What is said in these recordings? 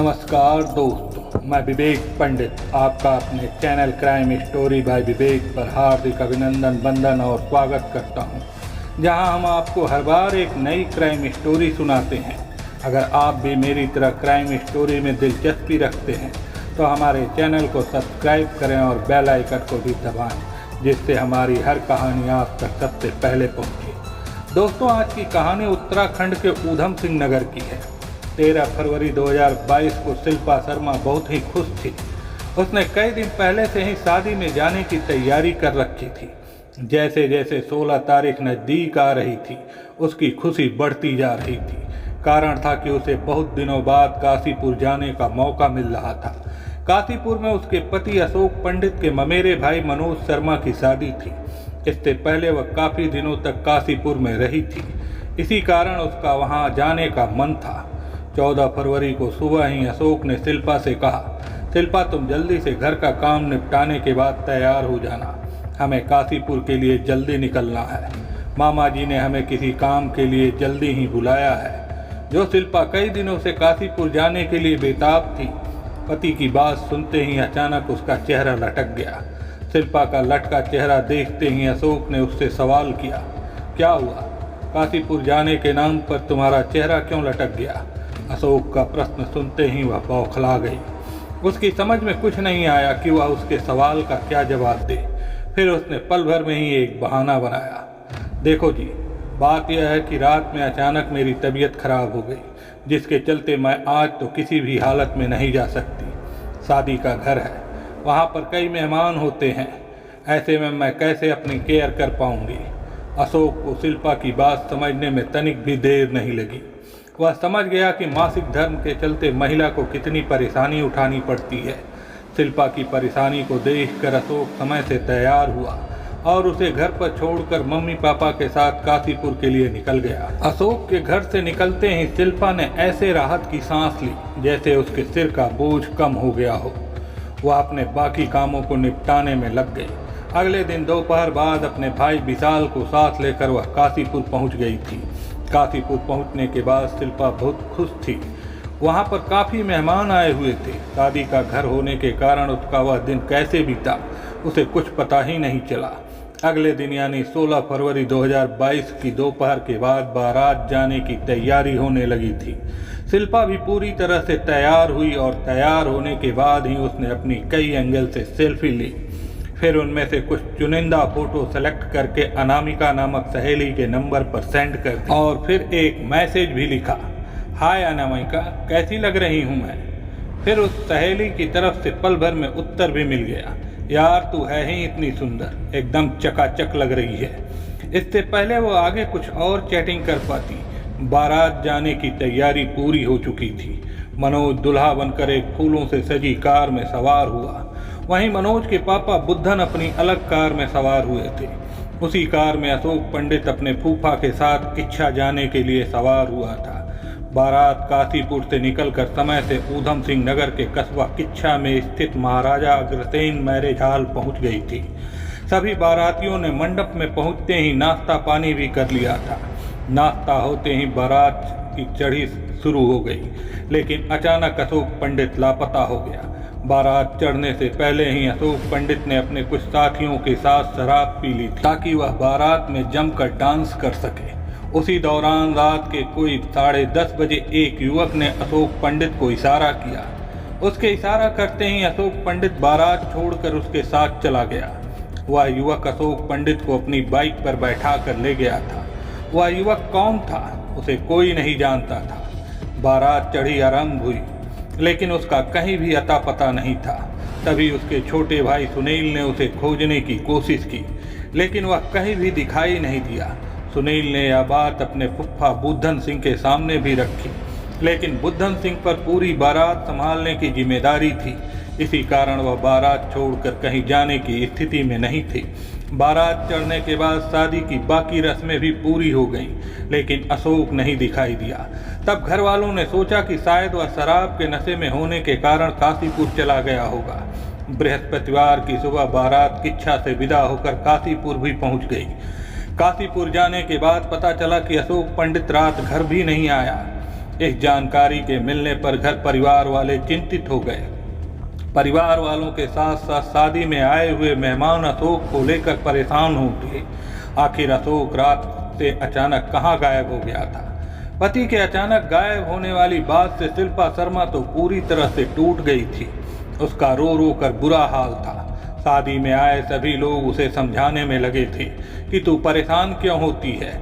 नमस्कार दोस्तों, मैं विवेक पंडित आपका अपने चैनल क्राइम स्टोरी बाय विवेक पर हार्दिक अभिनंदन, वंदन और स्वागत करता हूं, जहां हम आपको हर बार एक नई क्राइम स्टोरी सुनाते हैं। अगर आप भी मेरी तरह क्राइम स्टोरी में दिलचस्पी रखते हैं तो हमारे चैनल को सब्सक्राइब करें और बेल आइकन को भी दबाएं, जिससे हमारी हर कहानी आप तक सबसे पहले पहुंचे। दोस्तों, आज की कहानी उत्तराखंड के ऊधम सिंह नगर की है। 13 फरवरी 2022 को शिल्पा शर्मा बहुत ही खुश थी। उसने कई दिन पहले से ही शादी में जाने की तैयारी कर रखी थी। जैसे जैसे 16 तारीख नज़दीक आ रही थी, उसकी खुशी बढ़ती जा रही थी। कारण था कि उसे बहुत दिनों बाद काशीपुर जाने का मौका मिल रहा था। काशीपुर में उसके पति अशोक पंडित के ममेरे भाई मनोज शर्मा की शादी थी। इससे पहले वह काफ़ी दिनों तक काशीपुर में रही थी, इसी कारण उसका वहां जाने का मन था। 14 फरवरी को सुबह ही अशोक ने शिल्पा से कहा, शिल्पा, तुम जल्दी से घर का काम निपटाने के बाद तैयार हो जाना। हमें काशीपुर के लिए जल्दी निकलना है। मामा जी ने हमें किसी काम के लिए जल्दी ही बुलाया है। जो शिल्पा कई दिनों से काशीपुर जाने के लिए बेताब थी, पति की बात सुनते ही अचानक उसका चेहरा लटक गया। शिल्पा का लटका चेहरा देखते ही अशोक ने उससे सवाल किया, क्या हुआ? काशीपुर जाने के नाम पर तुम्हारा चेहरा क्यों लटक गया? अशोक का प्रश्न सुनते ही वह बौखला गई। उसकी समझ में कुछ नहीं आया कि वह उसके सवाल का क्या जवाब दे। फिर उसने पल भर में ही एक बहाना बनाया। देखो जी, बात यह है कि रात में अचानक मेरी तबीयत खराब हो गई, जिसके चलते मैं आज तो किसी भी हालत में नहीं जा सकती। शादी का घर है, वहाँ पर कई मेहमान होते हैं। ऐसे में मैं कैसे अपनी केयर कर पाऊँगी? अशोक को शिल्पा की बात समझने में तनिक भी देर नहीं लगी। वह समझ गया कि मासिक धर्म के चलते महिला को कितनी परेशानी उठानी पड़ती है। शिल्पा की परेशानी को देखकर अशोक समय से तैयार हुआ और उसे घर पर छोड़कर मम्मी पापा के साथ काशीपुर के लिए निकल गया। अशोक के घर से निकलते ही शिल्पा ने ऐसे राहत की सांस ली जैसे उसके सिर का बोझ कम हो गया हो। वह अपने बाकी कामों को निपटाने में लग गई। अगले दिन दोपहर बाद अपने भाई विशाल को साथ लेकर वह काशीपुर पहुंच गई थी। काशीपुर पहुंचने के बाद शिल्पा बहुत खुश थी। वहां पर काफ़ी मेहमान आए हुए थे। शादी का घर होने के कारण उसका वह दिन कैसे बीता, उसे कुछ पता ही नहीं चला। अगले दिन यानी 16 फरवरी 2022 की दोपहर के बाद बारात जाने की तैयारी होने लगी थी। शिल्पा भी पूरी तरह से तैयार हुई और तैयार होने के बाद ही उसने अपनी कई एंगल से सेल्फी ली। फिर उनमें से कुछ चुनिंदा फोटो सेलेक्ट करके अनामिका नामक सहेली के नंबर पर सेंड कर दी और फिर एक मैसेज भी लिखा, हाय अनामिका, कैसी लग रही हूँ मैं। फिर उस सहेली की तरफ से पल भर में उत्तर भी मिल गया, यार तू है ही इतनी सुंदर, एकदम चकाचक लग रही है। इससे पहले वो आगे कुछ और चैटिंग कर पाती। बारात जाने की तैयारी पूरी हो चुकी थी। मनोज दूल्हा बनकर एक फूलों से सजी कार में सवार हुआ। वहीं मनोज के पापा बुद्धन अपनी अलग कार में सवार हुए थे। उसी कार में अशोक पंडित अपने फूफा के साथ किच्छा जाने के लिए सवार हुआ था। बारात काशीपुर से निकलकर समय से ऊधम सिंह नगर के कस्बा किच्छा में स्थित महाराजा अग्रसेन मैरिज हॉल पहुंच गई थी। सभी बारातियों ने मंडप में पहुंचते ही नाश्ता पानी भी कर लिया था। नाश्ता होते ही बारात की चढ़ी शुरू हो गई, लेकिन अचानक अशोक पंडित लापता हो गया। बारात चढ़ने से पहले ही अशोक पंडित ने अपने कुछ साथियों के साथ शराब पी ली थी ताकि वह बारात में जमकर डांस कर सके। उसी दौरान रात के कोई 10:30 बजे एक युवक ने अशोक पंडित को इशारा किया। उसके इशारा करते ही अशोक पंडित बारात छोड़कर उसके साथ चला गया। वह युवक अशोक पंडित को अपनी बाइक पर बैठा कर ले गया था। वह युवक कौन था, उसे कोई नहीं जानता था। बारात चढ़ी आरंभ हुई, लेकिन उसका कहीं भी अता पता नहीं था। तभी उसके छोटे भाई सुनील ने उसे खोजने की कोशिश की, लेकिन वह कहीं भी दिखाई नहीं दिया। सुनील ने यह बात अपने फुफ्फा बुद्धन सिंह के सामने भी रखी, लेकिन बुद्धन सिंह पर पूरी बारात संभालने की जिम्मेदारी थी। इसी कारण वह बारात छोड़कर कहीं जाने की स्थिति में नहीं थे। बारात चढ़ने के बाद शादी की बाकी रस्में भी पूरी हो गईं, लेकिन अशोक नहीं दिखाई दिया। तब घर वालों ने सोचा कि शायद वह शराब के नशे में होने के कारण काशीपुर चला गया होगा। बृहस्पतिवार की सुबह बारात किच्छा से विदा होकर काशीपुर भी पहुंच गई। काशीपुर जाने के बाद पता चला कि अशोक पंडित रात घर भी नहीं आया। इस जानकारी के मिलने पर घर परिवार वाले चिंतित हो गए। परिवार वालों के साथ साथ शादी में आए हुए मेहमान अशोक को लेकर परेशान हो उठे। आखिर अशोक रात से अचानक कहाँ गायब हो गया था। पति के अचानक गायब होने वाली बात से शिल्पा शर्मा तो पूरी तरह से टूट गई थी। उसका रो रो कर बुरा हाल था। शादी में आए सभी लोग उसे समझाने में लगे थे कि तू परेशान क्यों होती है,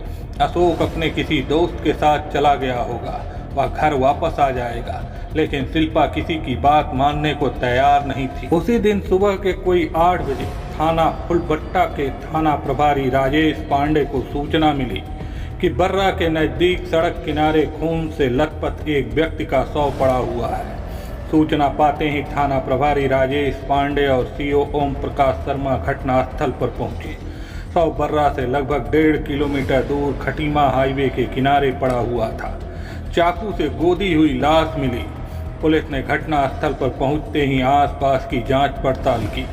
अशोक अपने किसी दोस्त के साथ चला गया होगा, वह घर वापस आ जाएगा। लेकिन शिल्पा किसी की बात मानने को तैयार नहीं थी। उसी दिन सुबह के कोई 8 बजे थाना फुलबट्टा के थाना प्रभारी राजेश पांडे को सूचना मिली कि बर्रा के नज़दीक सड़क किनारे खून से लथपथ एक व्यक्ति का शव पड़ा हुआ है। सूचना पाते ही थाना प्रभारी राजेश पांडे और सीओ ओम प्रकाश शर्मा घटनास्थल पर पहुंचे। शव बर्रा से लगभग 1.5 किलोमीटर दूर खटीमा हाईवे के किनारे पड़ा हुआ था। चाकू से गोदी हुई लाश मिली। पुलिस ने घटनास्थल पर पहुंचते ही आसपास की जांच पड़ताल की।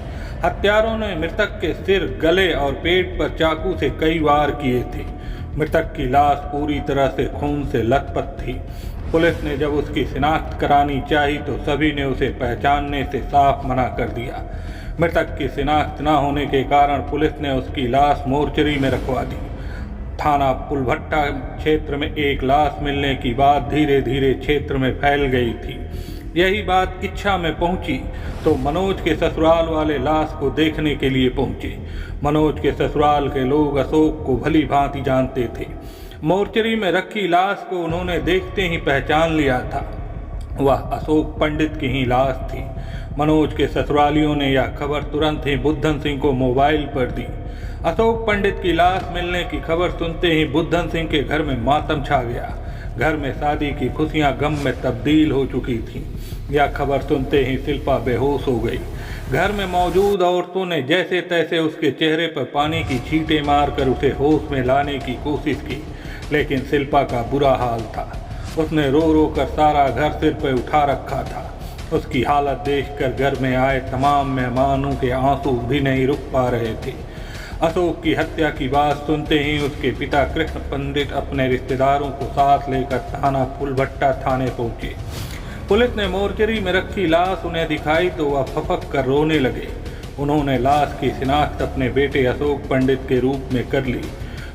हत्यारों ने मृतक के सिर, गले और पेट पर चाकू से कई वार किए थे। मृतक की लाश पूरी तरह से खून से लथपथ थी। पुलिस ने जब उसकी शिनाख्त करानी चाही तो सभी ने उसे पहचानने से साफ मना कर दिया। मृतक की शिनाख्त न होने के कारण पुलिस ने उसकी लाश मोर्चरी में रखवा दी। थाना फुलबट्टा क्षेत्र में एक लाश मिलने की बात धीरे धीरे क्षेत्र में फैल गई थी। यही बात इच्छा में पहुंची तो मनोज के ससुराल वाले लाश को देखने के लिए पहुंचे। मनोज के ससुराल के लोग अशोक को भली भांति जानते थे। मोर्चरी में रखी लाश को उन्होंने देखते ही पहचान लिया था। वह अशोक पंडित की ही लाश थी। मनोज के ससुरालियों ने यह खबर तुरंत ही बुद्धन सिंह को मोबाइल पर दी। अशोक पंडित की लाश मिलने की खबर सुनते ही बुद्धन सिंह के घर में मातम छा गया। घर में शादी की खुशियां गम में तब्दील हो चुकी थीं। यह खबर सुनते ही शिल्पा बेहोश हो गई। घर में मौजूद औरतों ने जैसे तैसे उसके चेहरे पर पानी की छींटे मारकर उसे होश में लाने की कोशिश की, लेकिन शिल्पा का बुरा हाल था। उसने रो रो कर सारा घर सिर पर उठा रखा था। उसकी हालत देखकर घर में आए तमाम मेहमानों के आंसू भी नहीं रुक पा रहे थे। अशोक की हत्या की बात सुनते ही उसके पिता कृष्ण पंडित अपने रिश्तेदारों को साथ लेकर थाना फुलबट्टा थाने पहुंचे। पुलिस ने मोर्चरी में रखी लाश उन्हें दिखाई तो वह फपक कर रोने लगे। उन्होंने लाश की शिनाख्त अपने बेटे अशोक पंडित के रूप में कर ली।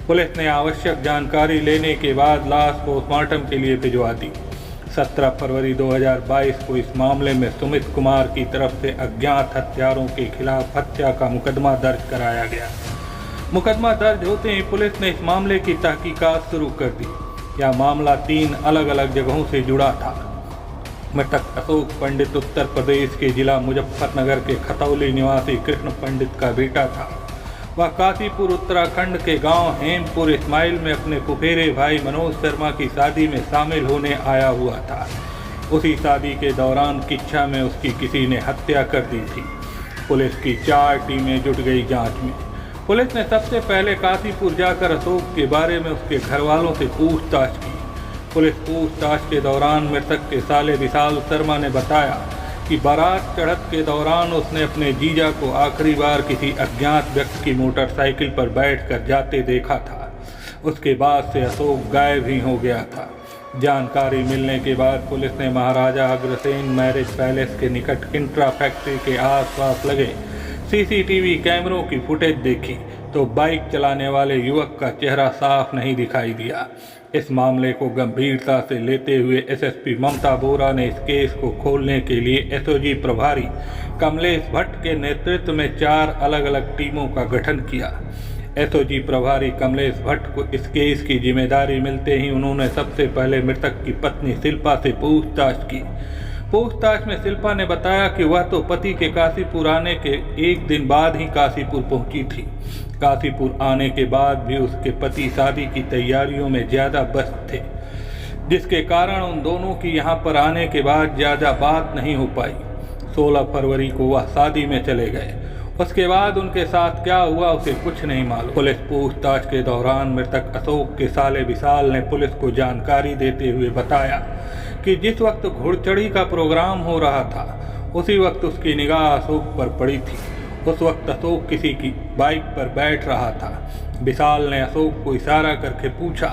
पुलिस ने आवश्यक जानकारी लेने के बाद लाश पोस्टमार्टम के लिए भिजवा दी। 17 फरवरी 2022 को इस मामले में सुमित कुमार की तरफ से अज्ञात हत्यारों के खिलाफ हत्या का मुकदमा दर्ज कराया गया। मुकदमा दर्ज होते ही पुलिस ने इस मामले की तहकीकात शुरू कर दी। यह मामला 3 अलग अलग जगहों से जुड़ा था। मृतक अशोक पंडित उत्तर प्रदेश के जिला मुजफ्फरनगर के खतौली निवासी कृष्ण पंडित का बेटा था। वह काशीपुर उत्तराखंड के गांव हेमपुर इस्माइल में अपने फुफेरे भाई मनोज शर्मा की शादी में शामिल होने आया हुआ था। उसी शादी के दौरान किच्छा में उसकी किसी ने हत्या कर दी थी। पुलिस की 4 टीमें जुट गई जांच में। पुलिस ने सबसे पहले काशीपुर जाकर अशोक के बारे में उसके घर वालों से पूछताछ की। पुलिस पूछताछ के दौरान मृतक के साले विशाल शर्मा ने बताया कि बारात चढ़त के दौरान उसने अपने जीजा को आखिरी बार किसी अज्ञात व्यक्ति की मोटरसाइकिल पर बैठकर जाते देखा था। उसके बाद से अशोक गायब ही हो गया था। जानकारी मिलने के बाद पुलिस ने महाराजा अग्रसेन मैरिज पैलेस के निकट इंट्रा फैक्ट्री के आसपास लगे सीसीटीवी कैमरों की फुटेज देखी तो बाइक चलाने वाले युवक का चेहरा साफ नहीं दिखाई दिया। इस मामले को गंभीरता से लेते हुए एसएसपी ममता बोरा ने इस केस को खोलने के लिए एसओजी प्रभारी कमलेश भट्ट के नेतृत्व में 4 अलग अलग टीमों का गठन किया। एसओजी प्रभारी कमलेश भट्ट को इस केस की जिम्मेदारी मिलते ही उन्होंने सबसे पहले मृतक की पत्नी शिल्पा से पूछताछ की। पूछताछ में शिल्पा ने बताया कि वह तो पति के काशीपुर आने के 1 दिन बाद ही काशीपुर पहुंची थी। काशीपुर आने के बाद भी उसके पति शादी की तैयारियों में ज़्यादा व्यस्त थे, जिसके कारण उन दोनों की यहां पर आने के बाद ज़्यादा बात नहीं हो पाई। 16 फरवरी को वह शादी में चले गए। उसके बाद उनके साथ क्या हुआ उसे कुछ नहीं मालूम। पुलिस पूछताछ के दौरान मृतक अशोक के साले विशाल ने पुलिस को जानकारी देते हुए बताया कि जिस वक्त घुड़चढ़ी का प्रोग्राम हो रहा था उसी वक्त उसकी निगाह अशोक पर पड़ी थी। उस वक्त अशोक किसी की बाइक पर बैठ रहा था। विशाल ने अशोक को इशारा करके पूछा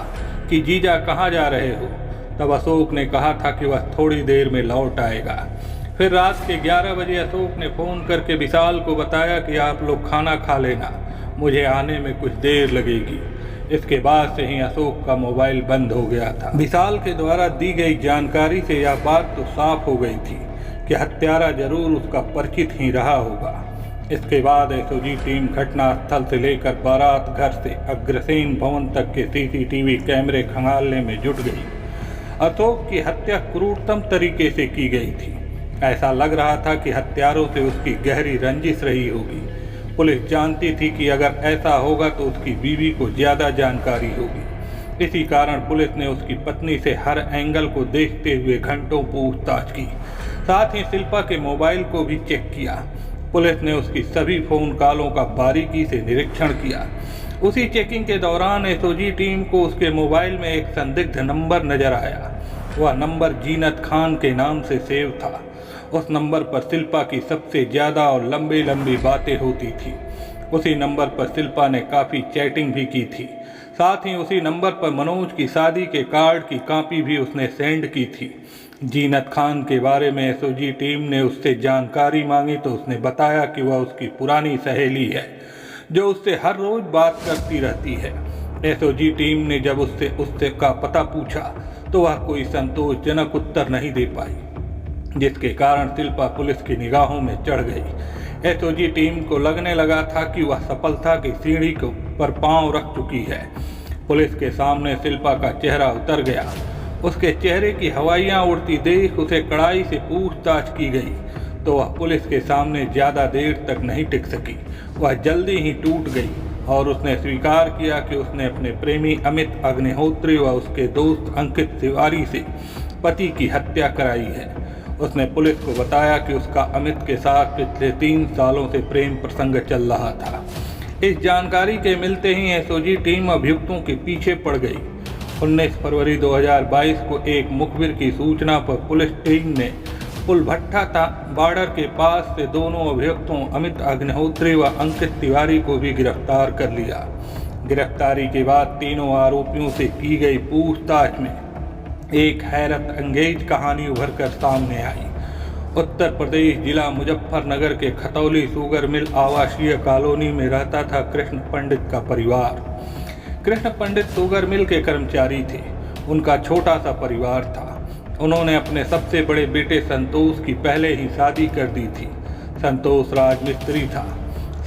कि जीजा कहाँ जा रहे हो। तब अशोक ने कहा था कि वह थोड़ी देर में लौट आएगा। फिर रात के 11 बजे अशोक ने फ़ोन करके विशाल को बताया कि आप लोग खाना खा लेना, मुझे आने में कुछ देर लगेगी। इसके बाद से ही अशोक का मोबाइल बंद हो गया था। विशाल के द्वारा दी गई जानकारी से यह बात तो साफ हो गई थी कि हत्यारा जरूर उसका परिचित ही रहा होगा। इसके बाद एसओजी टीम घटनास्थल से लेकर बारात घर से अग्रसेन भवन तक के सीसीटीवी कैमरे खंगालने में जुट गई। अशोक की हत्या क्रूरतम तरीके से की गई थी। ऐसा लग रहा था कि हत्यारों से उसकी गहरी रंजिश रही होगी। पुलिस जानती थी कि अगर ऐसा होगा तो उसकी बीवी को ज़्यादा जानकारी होगी। इसी कारण पुलिस ने उसकी पत्नी से हर एंगल को देखते हुए घंटों पूछताछ की। साथ ही शिल्पा के मोबाइल को भी चेक किया। पुलिस ने उसकी सभी फ़ोन कॉलों का बारीकी से निरीक्षण किया। उसी चेकिंग के दौरान एसओजी टीम को उसके मोबाइल में एक संदिग्ध नंबर नजर आया। वह नंबर जीनत खान के नाम से सेव था। उस नंबर पर शिल्पा की सबसे ज़्यादा और लंबी बातें होती थी। उसी नंबर पर शिल्पा ने काफ़ी चैटिंग भी की थी। साथ ही उसी नंबर पर मनोज की शादी के कार्ड की कॉपी भी उसने सेंड की थी। जीनत खान के बारे में एसओजी टीम ने उससे जानकारी मांगी तो उसने बताया कि वह उसकी पुरानी सहेली है जो उससे हर रोज़ बात करती रहती है। एसओजी टीम ने जब उससे का पता पूछा तो वह कोई संतोषजनक उत्तर नहीं दे पाई, जिसके कारण शिल्पा पुलिस की निगाहों में चढ़ गई। एसओजी टीम को लगने लगा था कि वह सफलता की सीढ़ी पर पांव रख चुकी है। पुलिस के सामने शिल्पा का चेहरा उतर गया। उसके चेहरे की हवाइयाँ उड़ती देख उसे कड़ाई से पूछताछ की गई तो वह पुलिस के सामने ज़्यादा देर तक नहीं टिक सकी। वह जल्दी ही टूट गई और उसने स्वीकार किया कि उसने अपने प्रेमी अमित अग्निहोत्री व उसके दोस्त अंकित तिवारी से पति की हत्या कराई है। उसने पुलिस को बताया कि उसका अमित के साथ पिछले 3 सालों से प्रेम प्रसंग चल रहा था। इस जानकारी के मिलते ही एसओजी टीम अभियुक्तों के पीछे पड़ गई। 19 फरवरी 2022 को एक मुखबिर की सूचना पर पुलिस टीम ने पुलभट्टा बॉर्डर के पास से दोनों अभियुक्तों अमित अग्निहोत्री व अंकित तिवारी को भी गिरफ्तार कर लिया। गिरफ्तारी के बाद तीनों आरोपियों से की गई पूछताछ में एक हैरत अंगेज कहानी उभर कर सामने आई। उत्तर प्रदेश जिला मुजफ्फरनगर के खतौली शुगर मिल आवासीय कॉलोनी में रहता था कृष्ण पंडित का परिवार। कृष्ण पंडित शुगर मिल के कर्मचारी थे। उनका छोटा सा परिवार था। उन्होंने अपने सबसे बड़े बेटे संतोष की पहले ही शादी कर दी थी। संतोष राजमिस्त्री था।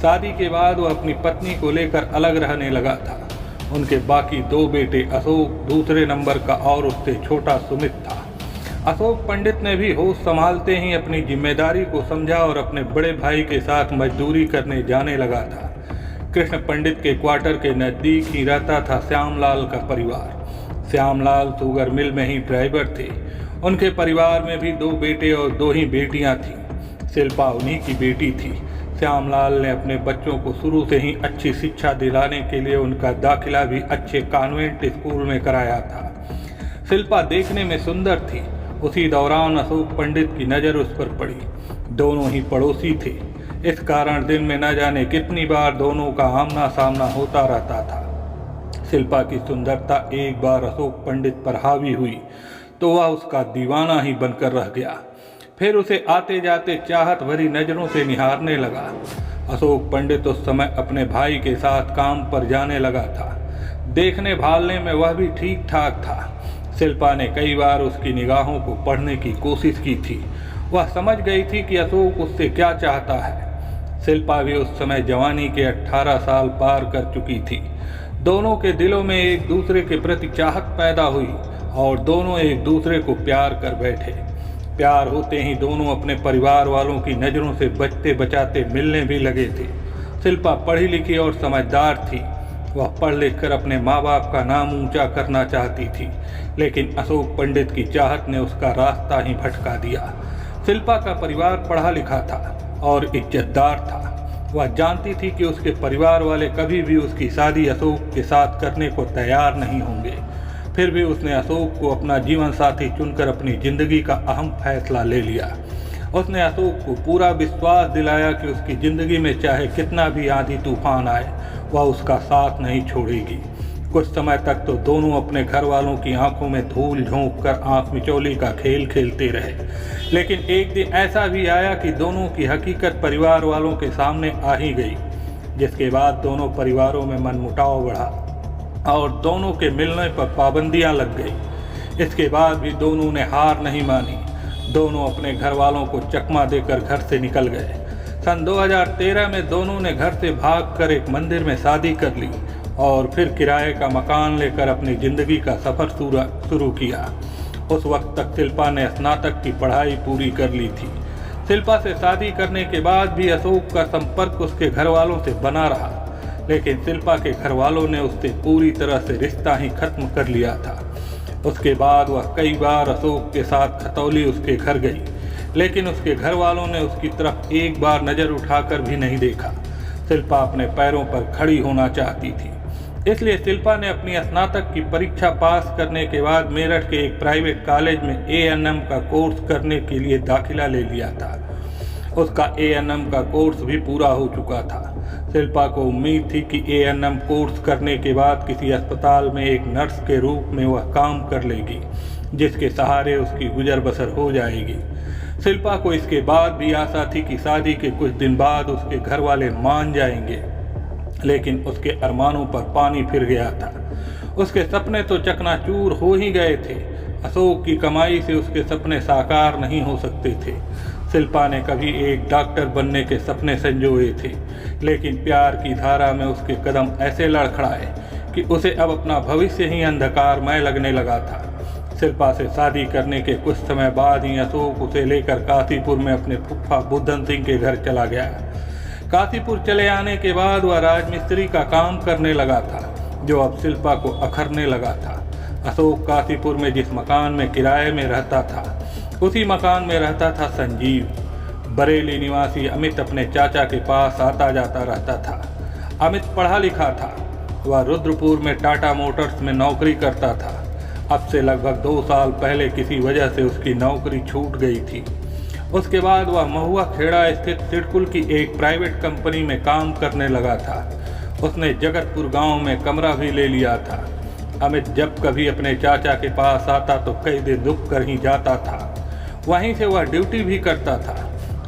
शादी के बाद वह अपनी पत्नी को लेकर अलग रहने लगा था। उनके बाकी 2 बेटे अशोक दूसरे नंबर का और उससे छोटा सुमित था। अशोक पंडित ने भी होश संभालते ही अपनी जिम्मेदारी को समझा और अपने बड़े भाई के साथ मजदूरी करने जाने लगा था। कृष्ण पंडित के क्वार्टर के नज़दीक ही रहता था श्यामलाल का परिवार। श्यामलाल शुगर मिल में ही ड्राइवर थे। उनके परिवार में भी 2 बेटे और 2 ही बेटियां थीं। शिल्पा उन्हीं की बेटी थी। श्यामलाल ने अपने बच्चों को शुरू से ही अच्छी शिक्षा दिलाने के लिए उनका दाखिला भी अच्छे कॉन्वेंट स्कूल में कराया था। शिल्पा देखने में सुंदर थी। उसी दौरान अशोक पंडित की नज़र उस पर पड़ी। दोनों ही पड़ोसी थे। इस कारण दिन में न जाने कितनी बार दोनों का आमना सामना होता रहता था। शिल्पा की सुंदरता एक बार अशोक पंडित पर हावी हुई तो वह उसका दीवाना ही बनकर रह गया। फिर उसे आते जाते चाहत भरी नज़रों से निहारने लगा। अशोक पंडित उस समय अपने भाई के साथ काम पर जाने लगा था। देखने भालने में वह भी ठीक ठाक था। शिल्पा ने कई बार उसकी निगाहों को पढ़ने की कोशिश की थी। वह समझ गई थी कि अशोक उससे क्या चाहता है। शिल्पा भी उस समय जवानी के 18 साल पार कर चुकी थी। दोनों के दिलों में एक दूसरे के प्रति चाहत पैदा हुई और दोनों एक दूसरे को प्यार कर बैठे। प्यार होते ही दोनों अपने परिवार वालों की नज़रों से बचते बचाते मिलने भी लगे थे। शिल्पा पढ़ी लिखी और समझदार थी। वह पढ़ लिख कर अपने माँ बाप का नाम ऊंचा करना चाहती थी, लेकिन अशोक पंडित की चाहत ने उसका रास्ता ही भटका दिया। शिल्पा का परिवार पढ़ा लिखा था और इज्जतदार था। वह जानती थी कि उसके परिवार वाले कभी भी उसकी शादी अशोक के साथ करने को तैयार नहीं होंगे। फिर भी उसने अशोक को अपना जीवन साथी चुनकर अपनी ज़िंदगी का अहम फैसला ले लिया। उसने अशोक को पूरा विश्वास दिलाया कि उसकी ज़िंदगी में चाहे कितना भी आंधी तूफान आए वह उसका साथ नहीं छोड़ेगी। कुछ समय तक तो दोनों अपने घर वालों की आंखों में धूल झोंक कर आंख मिचौली का खेल खेलते रहे, लेकिन एक दिन ऐसा भी आया कि दोनों की हकीकत परिवार वालों के सामने आ ही गई, जिसके बाद दोनों परिवारों में मनमुटाव बढ़ा और दोनों के मिलने पर पाबंदियां लग गई। इसके बाद भी दोनों ने हार नहीं मानी। दोनों अपने घर वालों को चकमा देकर घर से निकल गए। सन 2013 में दोनों ने घर से भागकर एक मंदिर में शादी कर ली और फिर किराए का मकान लेकर अपनी ज़िंदगी का सफ़र शुरू किया। उस वक्त तक शिल्पा ने स्नातक की पढ़ाई पूरी कर ली थी। शिल्पा से शादी करने के बाद भी अशोक का संपर्क उसके घर वालों से बना रहा, लेकिन शिल्पा के घर वालों ने उससे पूरी तरह से रिश्ता ही खत्म कर लिया था। उसके बाद वह कई बार अशोक के साथ खतौली उसके घर गई, लेकिन उसके घर वालों ने उसकी तरफ एक बार नज़र उठाकर भी नहीं देखा। शिल्पा अपने पैरों पर खड़ी होना चाहती थी, इसलिए शिल्पा ने अपनी स्नातक की परीक्षा पास करने के बाद मेरठ के एक प्राइवेट कॉलेज में A&M का कोर्स करने के लिए दाखिला ले लिया था। उसका A&M का कोर्स भी पूरा हो चुका था। शिल्पा को उम्मीद थी कि A&M कोर्स करने के बाद किसी अस्पताल में एक नर्स के रूप में वह काम कर लेगी, जिसके सहारे उसकी गुजर बसर हो जाएगी। शिल्पा को इसके बाद भी आशा थी कि शादी के कुछ दिन बाद उसके घर वाले मान जाएंगे, लेकिन उसके अरमानों पर पानी फिर गया था। उसके सपने तो चकनाचूर हो ही गए थे। अशोक की कमाई से उसके सपने साकार नहीं हो सकते थे। शिल्पा ने कभी एक डॉक्टर बनने के सपने संजोए थे, लेकिन प्यार की धारा में उसके कदम ऐसे लड़खड़ाए कि उसे अब अपना भविष्य ही अंधकारमय लगने लगा था। शिल्पा से शादी करने के कुछ समय बाद ही अशोक उसे लेकर काशीपुर में अपने फूफा बुद्धन सिंह के घर चला गया। काशीपुर चले आने के बाद वह राजमिस्त्री का काम करने लगा था, जो अब शिल्पा को अखरने लगा था। अशोक काशीपुर में जिस मकान में किराए में रहता था, उसी मकान में रहता था संजीव। बरेली निवासी अमित अपने चाचा के पास आता जाता रहता था। अमित पढ़ा लिखा था। वह रुद्रपुर में टाटा मोटर्स में नौकरी करता था। अब से लगभग 2 साल पहले किसी वजह से उसकी नौकरी छूट गई थी। उसके बाद वह महुआ खेड़ा स्थित सिडकुल की एक प्राइवेट कंपनी में काम करने लगा था। उसने जगतपुर गांव में कमरा भी ले लिया था। अमित जब कभी अपने चाचा के पास आता तो कई दिन रुक कर ही जाता था। वहीं से वह ड्यूटी भी करता था।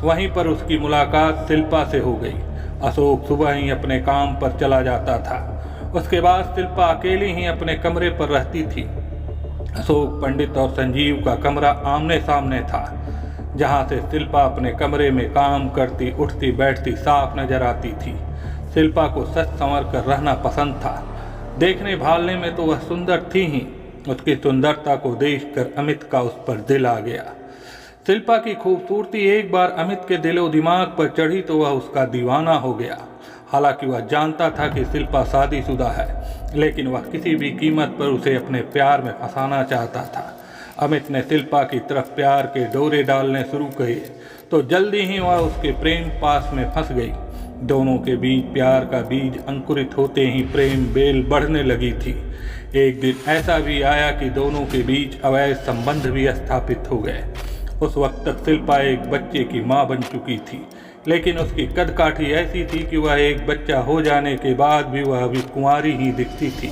वहीं पर उसकी मुलाकात शिल्पा से हो गई। अशोक सुबह ही अपने काम पर चला जाता था। उसके बाद शिल्पा अकेली ही अपने कमरे पर रहती थी। अशोक पंडित और संजीव का कमरा आमने सामने था, जहां से शिल्पा अपने कमरे में काम करती, उठती बैठती साफ नजर आती थी। शिल्पा को सच संवर कर रहना पसंद था। देखने भालने में तो वह सुंदर थी ही। उसकी सुंदरता को देखकर अमित का उस पर दिल आ गया। शिल्पा की खूबसूरती एक बार अमित के दिलो दिमाग पर चढ़ी तो वह उसका दीवाना हो गया। हालांकि वह जानता था कि शिल्पा शादीशुदा है, लेकिन वह किसी भी कीमत पर उसे अपने प्यार में फंसाना चाहता था। अमित ने शिल्पा की तरफ प्यार के डोरे डालने शुरू किए तो जल्दी ही वह उसके प्रेम पास में फंस गई। दोनों के बीच प्यार का बीज अंकुरित होते ही प्रेम बेल बढ़ने लगी थी। एक दिन ऐसा भी आया कि दोनों के बीच अवैध संबंध भी स्थापित हो गए। उस वक्त तक शिल्पा एक बच्चे की मां बन चुकी थी, लेकिन उसकी कदकाठी ऐसी थी कि वह एक बच्चा हो जाने के बाद भी वह अभी कुंवारी ही दिखती थी।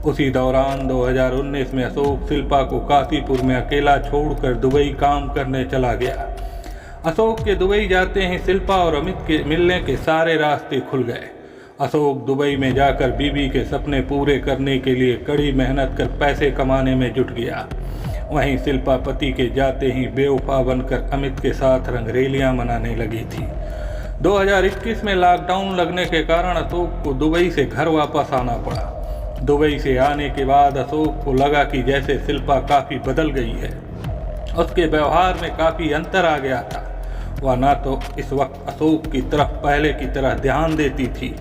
उसी दौरान 2019 में अशोक शिल्पा को काशीपुर में अकेला छोड़कर दुबई काम करने चला गया। अशोक के दुबई जाते ही शिल्पा और अमित के मिलने के सारे रास्ते खुल गए। अशोक दुबई में जाकर बीवी के सपने पूरे करने के लिए कड़ी मेहनत कर पैसे कमाने में जुट गया। वहीं शिल्पा पति के जाते ही बेवफा बनकर अमित के साथ रंगरेलियां मनाने लगी थी। 2021 में लॉकडाउन लगने के कारण अशोक को दुबई से घर वापस आना पड़ा। दुबई से आने के बाद अशोक को लगा कि जैसे शिल्पा काफ़ी बदल गई है। उसके व्यवहार में काफ़ी अंतर आ गया था। वह न तो इस वक्त अशोक की तरफ पहले की तरह ध्यान देती थी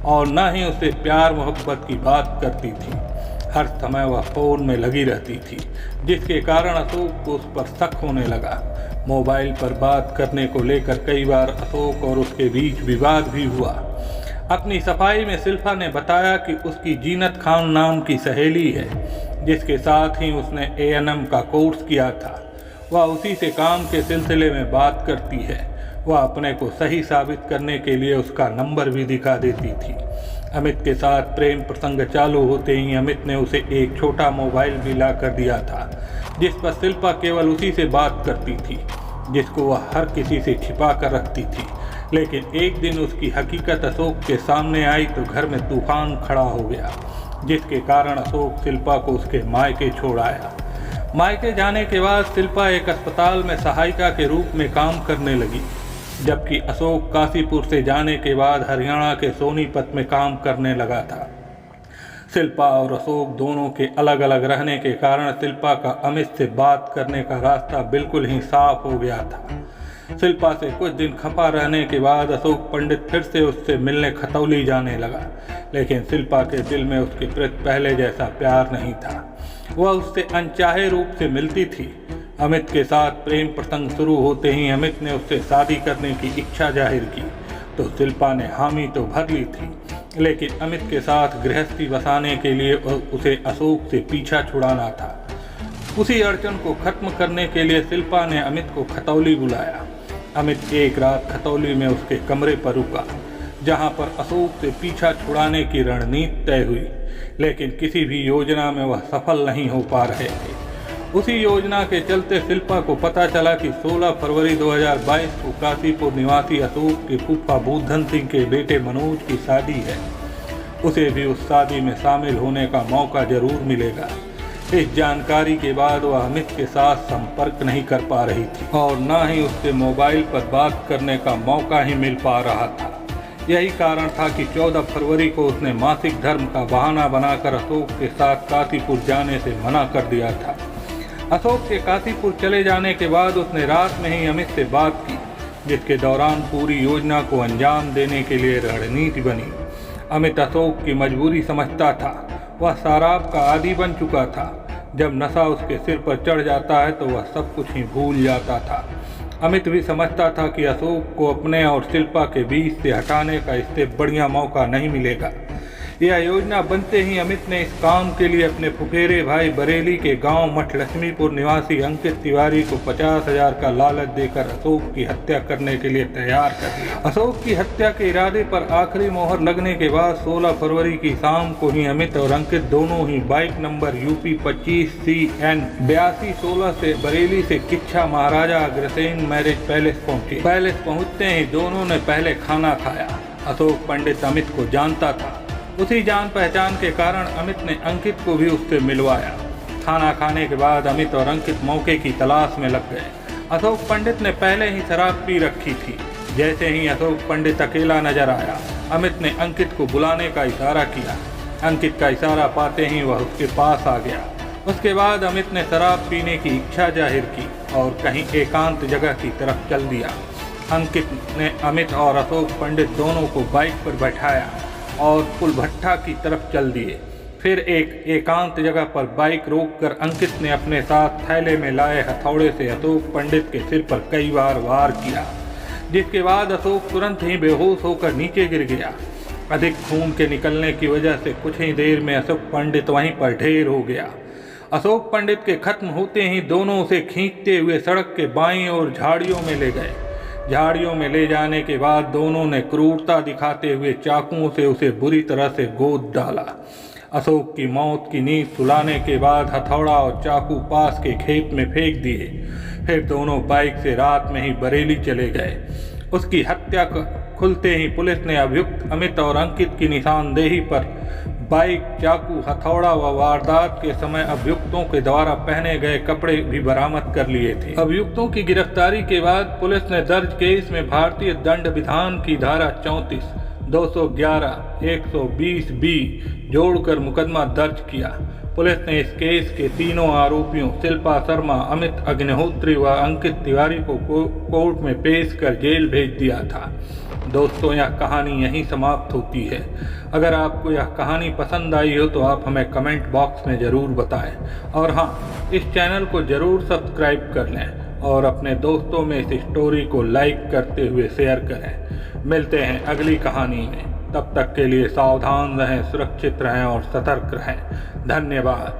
और न ही उसे प्यार मोहब्बत की बात करती थी। हर समय वह फ़ोन में लगी रहती थी, जिसके कारण अशोक को उस पर शक होने लगा। मोबाइल पर बात करने को लेकर कई बार अशोक और उसके बीच विवाद भी हुआ। अपनी सफाई में शिल्पा ने बताया कि उसकी जीनत खान नाम की सहेली है, जिसके साथ ही उसने A&M का कोर्स किया था। वह उसी से काम के सिलसिले में बात करती है। वह अपने को सही साबित करने के लिए उसका नंबर भी दिखा देती थी। अमित के साथ प्रेम प्रसंग चालू होते ही अमित ने उसे एक छोटा मोबाइल भी ला कर दिया था, जिस पर शिल्पा केवल उसी से बात करती थी, जिसको वह हर किसी से छिपा कर रखती थी। लेकिन एक दिन उसकी हकीकत अशोक के सामने आई तो घर में तूफान खड़ा हो गया, जिसके कारण अशोक शिल्पा को उसके मायके छोड़ आया। मायके जाने के बाद शिल्पा एक अस्पताल में सहायिका के रूप में काम करने लगी, जबकि अशोक काशीपुर से जाने के बाद हरियाणा के सोनीपत में काम करने लगा था। शिल्पा और अशोक दोनों के अलग अलग रहने के कारण शिल्पा का अमित से बात करने का रास्ता बिल्कुल ही साफ हो गया था। शिल्पा से कुछ दिन खफा रहने के बाद अशोक पंडित फिर से उससे मिलने खतौली जाने लगा, लेकिन शिल्पा के दिल में उसके प्रति पहले जैसा प्यार नहीं था। वह उससे अनचाहे रूप से मिलती थी। अमित के साथ प्रेम प्रसंग शुरू होते ही अमित ने उससे शादी करने की इच्छा जाहिर की तो शिल्पा ने हामी तो भर ली थी, लेकिन अमित के साथ गृहस्थी बसाने के लिए उसे अशोक से पीछा छुड़ाना था। उसी अड़चन को खत्म करने के लिए शिल्पा ने अमित को खतौली बुलाया। अमित एक रात खतौली में उसके कमरे पर रुका, जहां पर अशोक से पीछा छुड़ाने की रणनीति तय हुई, लेकिन किसी भी योजना में वह सफल नहीं हो पा रहे थे। उसी योजना के चलते शिल्पा को पता चला कि 16 फरवरी 2022 को काशीपुर निवासी अशोक के फूफा बुद्धन सिंह के बेटे मनोज की शादी है। उसे भी उस शादी में शामिल होने का मौका जरूर मिलेगा। इस जानकारी के बाद वह अमित के साथ संपर्क नहीं कर पा रही थी और न ही उससे मोबाइल पर बात करने का मौका ही मिल पा रहा था। यही कारण था कि 14 फरवरी को उसने मासिक धर्म का बहाना बनाकर अशोक के साथ काशीपुर जाने से मना कर दिया था। अशोक के काशीपुर चले जाने के बाद उसने रात में ही अमित से बात की, जिसके दौरान पूरी योजना को अंजाम देने के लिए रणनीति बनी। अमित अशोक की मजबूरी समझता था। वह शराब का आदी बन चुका था। जब नशा उसके सिर पर चढ़ जाता है तो वह सब कुछ ही भूल जाता था। अमित भी समझता था कि अशोक को अपने और शिल्पा के बीच से हटाने का इससे बढ़िया मौका नहीं मिलेगा। यह योजना बनते ही अमित ने इस काम के लिए अपने फुफेरे भाई बरेली के गांव मठ लक्ष्मीपुर निवासी अंकित तिवारी को 50,000 का लालच देकर अशोक की हत्या करने के लिए तैयार कर दिया। अशोक की हत्या के इरादे पर आखिरी मोहर लगने के बाद 16 फरवरी की शाम को ही अमित और अंकित दोनों ही बाइक नंबर UP 25 CN 8216 से बरेली से किच्छा महाराजा अग्रसेन मैरिज पैलेस पहुंचे। पैलेस पहुंचते ही दोनों ने पहले खाना खाया। अशोक पंडित अमित को जानता था। उसी जान पहचान के कारण अमित ने अंकित को भी उससे मिलवाया। खाना खाने के बाद अमित और अंकित मौके की तलाश में लग गए। अशोक पंडित ने पहले ही शराब पी रखी थी। जैसे ही अशोक पंडित अकेला नजर आया, अमित ने अंकित को बुलाने का इशारा किया। अंकित का इशारा पाते ही वह उसके पास आ गया। उसके बाद अमित ने शराब पीने की इच्छा जाहिर की और कहीं एकांत जगह की तरफ चल दिया। अंकित ने अमित और अशोक पंडित दोनों को बाइक पर बैठाया और पुलभट्ठा की तरफ चल दिए। फिर एक एकांत जगह पर बाइक रोककर अंकित ने अपने साथ थैले में लाए हथौड़े से अशोक पंडित के सिर पर कई बार वार किया, जिसके बाद अशोक तुरंत ही बेहोश होकर नीचे गिर गया। अधिक खून के निकलने की वजह से कुछ ही देर में अशोक पंडित वहीं पर ढेर हो गया। अशोक पंडित के खत्म होते ही दोनों उसे खींचते हुए सड़क के बाईं ओर झाड़ियों में ले गए। झाड़ियों में ले जाने के बाद दोनों ने क्रूरता दिखाते हुए चाकुओं से उसे बुरी तरह से गोद डाला। अशोक की मौत की नींद सुलाने के बाद हथौड़ा और चाकू पास के खेत में फेंक दिए। फिर दोनों बाइक से रात में ही बरेली चले गए। उसकी हत्या खुलते ही पुलिस ने अभियुक्त अमित और अंकित की निशानदेही पर बाइक, चाकू, हथौड़ा व वारदात के समय अभियुक्तों के द्वारा पहने गए कपड़े भी बरामद कर लिए थे। अभियुक्तों की गिरफ्तारी के बाद पुलिस ने दर्ज केस में भारतीय दंड विधान की धारा 34, 211, 120B जोड़कर मुकदमा दर्ज किया। पुलिस ने इस केस के तीनों आरोपियों शिल्पा शर्मा, अमित अग्निहोत्री व अंकित तिवारी को कोर्ट में पेश कर जेल भेज दिया था। दोस्तों, यह कहानी यहीं समाप्त होती है। अगर आपको यह कहानी पसंद आई हो तो आप हमें कमेंट बॉक्स में ज़रूर बताएं और हाँ, इस चैनल को ज़रूर सब्सक्राइब कर लें और अपने दोस्तों में इस स्टोरी को लाइक करते हुए शेयर करें। मिलते हैं अगली कहानी में। तब तक के लिए सावधान रहें, सुरक्षित रहें और सतर्क रहें। धन्यवाद।